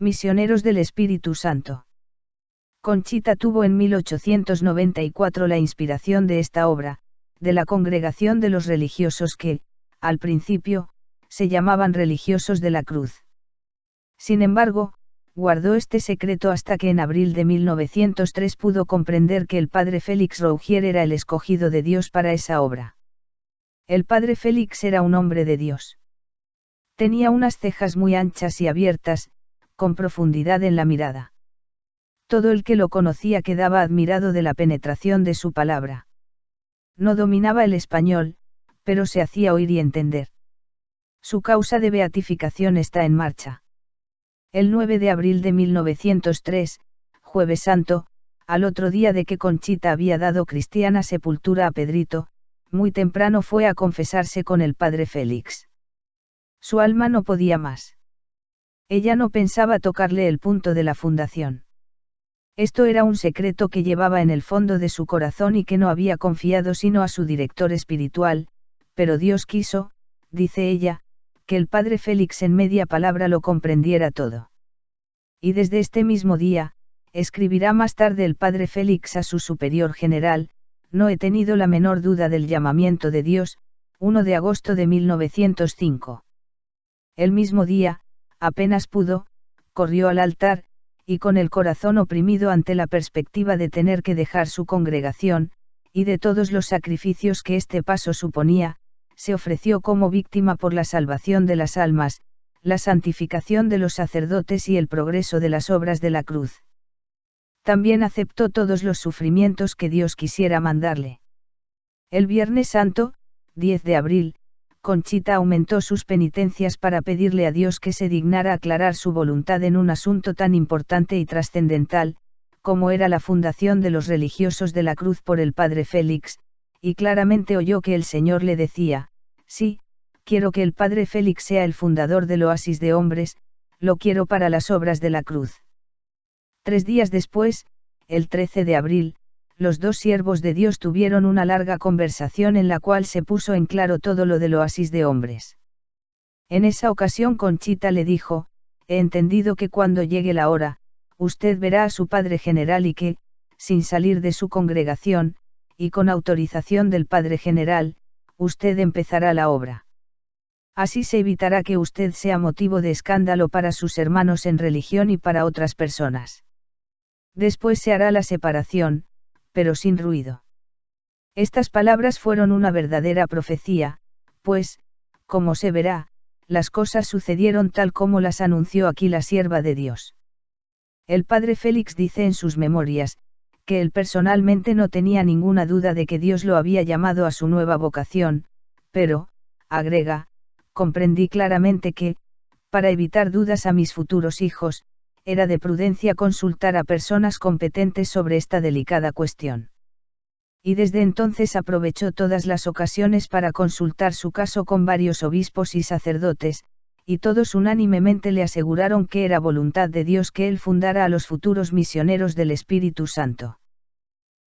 Misioneros del Espíritu Santo. Conchita tuvo en 1894 la inspiración de esta obra, de la Congregación de los Religiosos que, al principio, se llamaban Religiosos de la Cruz. Sin embargo, guardó este secreto hasta que en abril de 1903 pudo comprender que el padre Félix Rougier era el escogido de Dios para esa obra. El padre Félix era un hombre de Dios. Tenía unas cejas muy anchas y abiertas, con profundidad en la mirada. Todo el que lo conocía quedaba admirado de la penetración de su palabra. No dominaba el español, pero se hacía oír y entender. Su causa de beatificación está en marcha. El 9 de abril de 1903, Jueves Santo, al otro día de que Conchita había dado cristiana sepultura a Pedrito, muy temprano fue a confesarse con el padre Félix. Su alma no podía más. Ella no pensaba tocarle el punto de la fundación. Esto era un secreto que llevaba en el fondo de su corazón y que no había confiado sino a su director espiritual, pero Dios quiso, dice ella, que el padre Félix en media palabra lo comprendiera todo. Y desde este mismo día, escribirá más tarde el padre Félix a su superior general, no he tenido la menor duda del llamamiento de Dios, 1 de agosto de 1905. El mismo día, apenas pudo, corrió al altar, y con el corazón oprimido ante la perspectiva de tener que dejar su congregación, y de todos los sacrificios que este paso suponía, se ofreció como víctima por la salvación de las almas, la santificación de los sacerdotes y el progreso de las obras de la cruz. También aceptó todos los sufrimientos que Dios quisiera mandarle. El Viernes Santo, 10 de abril, Conchita aumentó sus penitencias para pedirle a Dios que se dignara aclarar su voluntad en un asunto tan importante y trascendental, como era la fundación de los Religiosos de la Cruz por el padre Félix, y claramente oyó que el Señor le decía, sí, quiero que el padre Félix sea el fundador del Oasis de Hombres, lo quiero para las obras de la cruz. 3 días después, el 13 de abril, los dos siervos de Dios tuvieron una larga conversación en la cual se puso en claro todo lo del Oasis de Hombres. En esa ocasión Conchita le dijo, he entendido que cuando llegue la hora, usted verá a su padre general y que, sin salir de su congregación, y con autorización del padre general, usted empezará la obra. Así se evitará que usted sea motivo de escándalo para sus hermanos en religión y para otras personas. Después se hará la separación, pero sin ruido. Estas palabras fueron una verdadera profecía, pues, como se verá, las cosas sucedieron tal como las anunció aquí la sierva de Dios. El padre Félix dice en sus memorias, que él personalmente no tenía ninguna duda de que Dios lo había llamado a su nueva vocación, pero, agrega, comprendí claramente que, para evitar dudas a mis futuros hijos, era de prudencia consultar a personas competentes sobre esta delicada cuestión. Y desde entonces aprovechó todas las ocasiones para consultar su caso con varios obispos y sacerdotes, y todos unánimemente le aseguraron que era voluntad de Dios que él fundara a los futuros misioneros del Espíritu Santo.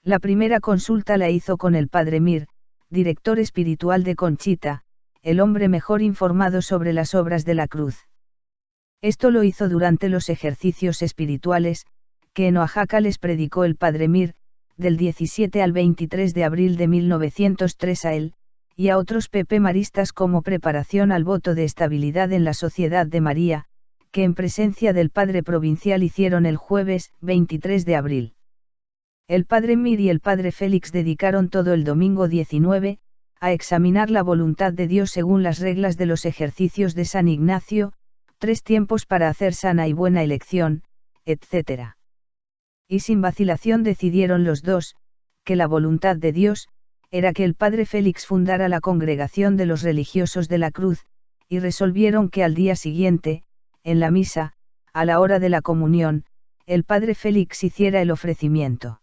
La primera consulta la hizo con el padre Mir, director espiritual de Conchita, el hombre mejor informado sobre las obras de la cruz. Esto lo hizo durante los ejercicios espirituales, que en Oaxaca les predicó el padre Mir, del 17 al 23 de abril de 1903 a él, y a otros maristas como preparación al voto de estabilidad en la Sociedad de María, que en presencia del padre provincial hicieron el jueves 23 de abril. El padre Mir y el padre Félix dedicaron todo el domingo 19, a examinar la voluntad de Dios según las reglas de los ejercicios de San Ignacio, 3 tiempos para hacer sana y buena elección, etc. Y sin vacilación decidieron los dos, que la voluntad de Dios, era que el padre Félix fundara la congregación de los Religiosos de la Cruz, y resolvieron que al día siguiente, en la misa, a la hora de la comunión, el padre Félix hiciera el ofrecimiento.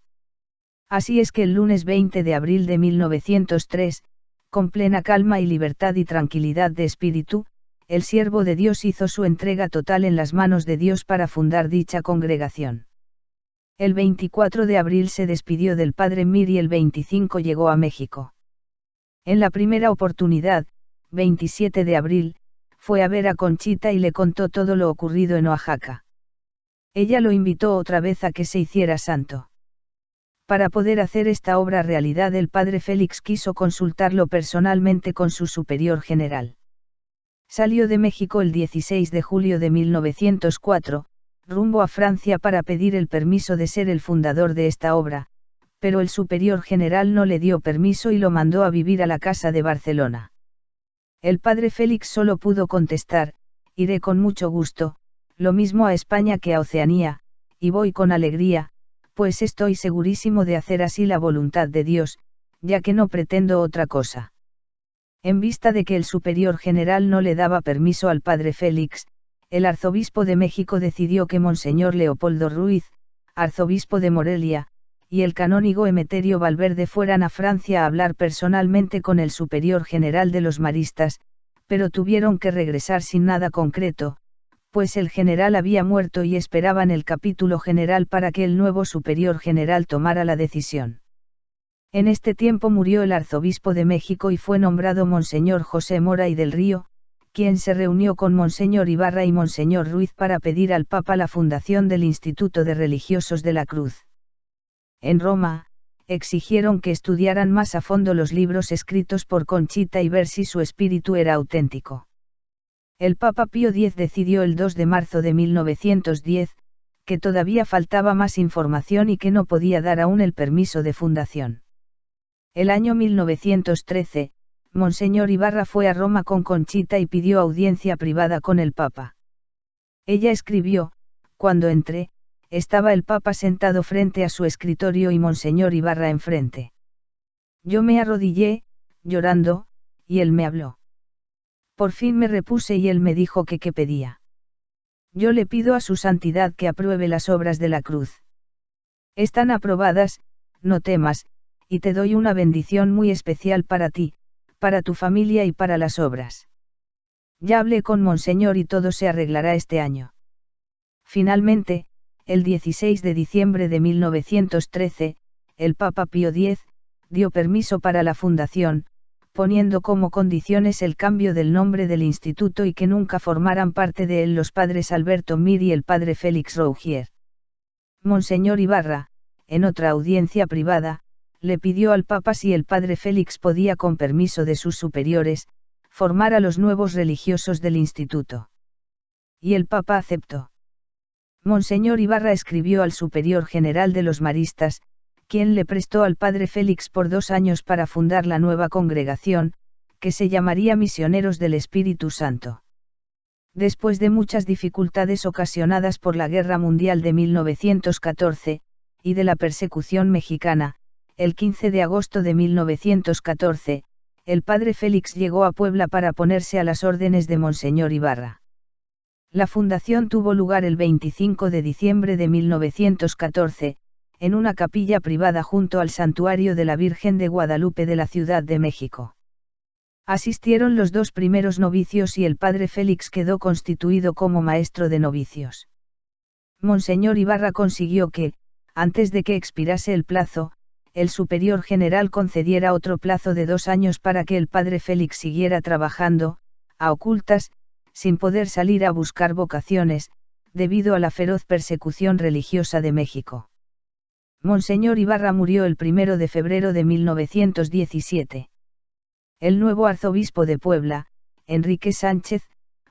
Así es que el lunes 20 de abril de 1903, con plena calma y libertad y tranquilidad de espíritu, el siervo de Dios hizo su entrega total en las manos de Dios para fundar dicha congregación. El 24 de abril se despidió del padre Mir y el 25 llegó a México. En la primera oportunidad, 27 de abril, fue a ver a Conchita y le contó todo lo ocurrido en Oaxaca. Ella lo invitó otra vez a que se hiciera santo. Para poder hacer esta obra realidad el padre Félix quiso consultarlo personalmente con su superior general. Salió de México el 16 de julio de 1904, rumbo a Francia para pedir el permiso de ser el fundador de esta obra, pero el superior general no le dio permiso y lo mandó a vivir a la casa de Barcelona. El padre Félix solo pudo contestar, iré con mucho gusto, lo mismo a España que a Oceanía, y voy con alegría, pues estoy segurísimo de hacer así la voluntad de Dios, ya que no pretendo otra cosa. En vista de que el superior general no le daba permiso al padre Félix, el arzobispo de México decidió que Monseñor Leopoldo Ruiz, arzobispo de Morelia, y el canónigo Emeterio Valverde fueran a Francia a hablar personalmente con el superior general de los maristas, pero tuvieron que regresar sin nada concreto, pues el general había muerto y esperaban el capítulo general para que el nuevo superior general tomara la decisión. En este tiempo murió el arzobispo de México y fue nombrado Monseñor José Mora y del Río, quien se reunió con Monseñor Ibarra y Monseñor Ruiz para pedir al Papa la fundación del Instituto de Religiosos de la Cruz. En Roma, exigieron que estudiaran más a fondo los libros escritos por Conchita y ver si su espíritu era auténtico. El Papa Pío X decidió el 2 de marzo de 1910, que todavía faltaba más información y que no podía dar aún el permiso de fundación. El año 1913, Monseñor Ibarra fue a Roma con Conchita y pidió audiencia privada con el Papa. Ella escribió, cuando entré, estaba el Papa sentado frente a su escritorio y Monseñor Ibarra enfrente. Yo me arrodillé, llorando, y él me habló. Por fin me repuse y él me dijo que qué pedía. Yo le pido a su santidad que apruebe las obras de la cruz. Están aprobadas, no temas, y te doy una bendición muy especial para ti, para tu familia y para las obras. Ya hablé con Monseñor y todo se arreglará este año. Finalmente, el 16 de diciembre de 1913, el Papa Pío X, dio permiso para la fundación, poniendo como condiciones el cambio del nombre del instituto y que nunca formaran parte de él los padres Alberto Mir y el padre Félix Rougier. Monseñor Ibarra, en otra audiencia privada, le pidió al Papa si el padre Félix podía con permiso de sus superiores, formar a los nuevos religiosos del instituto. Y el Papa aceptó. Monseñor Ibarra escribió al superior general de los maristas, quien le prestó al padre Félix por 2 años para fundar la nueva congregación, que se llamaría Misioneros del Espíritu Santo. Después de muchas dificultades ocasionadas por la Guerra Mundial de 1914, y de la persecución mexicana, el 15 de agosto de 1914, el padre Félix llegó a Puebla para ponerse a las órdenes de Monseñor Ibarra. La fundación tuvo lugar el 25 de diciembre de 1914, en una capilla privada junto al Santuario de la Virgen de Guadalupe de la Ciudad de México. Asistieron los 2 primeros novicios y el padre Félix quedó constituido como maestro de novicios. Monseñor Ibarra consiguió que, antes de que expirase el plazo, el superior general concediera otro plazo de 2 años para que el padre Félix siguiera trabajando, a ocultas, sin poder salir a buscar vocaciones, debido a la feroz persecución religiosa de México. Monseñor Ibarra murió el 1 de febrero de 1917. El nuevo arzobispo de Puebla, Enrique Sánchez,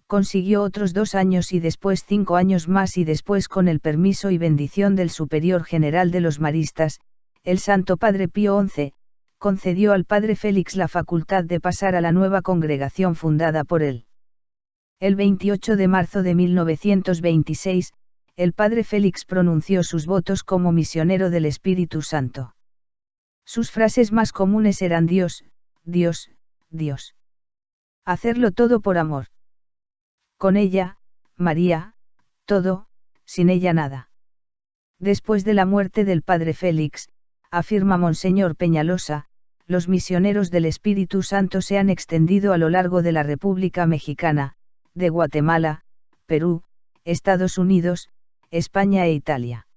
consiguió otros 2 años y después 5 años más y después con el permiso y bendición del superior general de los maristas, el Santo Padre Pío XI, concedió al padre Félix la facultad de pasar a la nueva congregación fundada por él. El 28 de marzo de 1926, el padre Félix pronunció sus votos como misionero del Espíritu Santo. Sus frases más comunes eran Dios, Dios, Dios. Hacerlo todo por amor. Con ella, María, todo, sin ella nada. Después de la muerte del padre Félix, afirma Monseñor Peñalosa, los misioneros del Espíritu Santo se han extendido a lo largo de la República Mexicana, de Guatemala, Perú, Estados Unidos, España e Italia.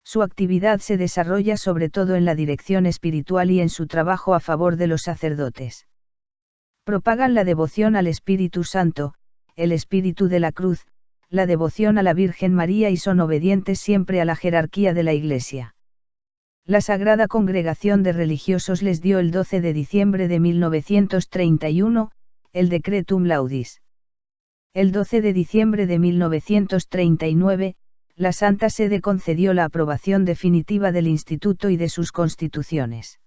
Su actividad se desarrolla sobre todo en la dirección espiritual y en su trabajo a favor de los sacerdotes. Propagan la devoción al Espíritu Santo, el Espíritu de la Cruz, la devoción a la Virgen María y son obedientes siempre a la jerarquía de la Iglesia. La Sagrada Congregación de Religiosos les dio el 12 de diciembre de 1931, el Decretum Laudis. El 12 de diciembre de 1939, la Santa Sede concedió la aprobación definitiva del Instituto y de sus constituciones.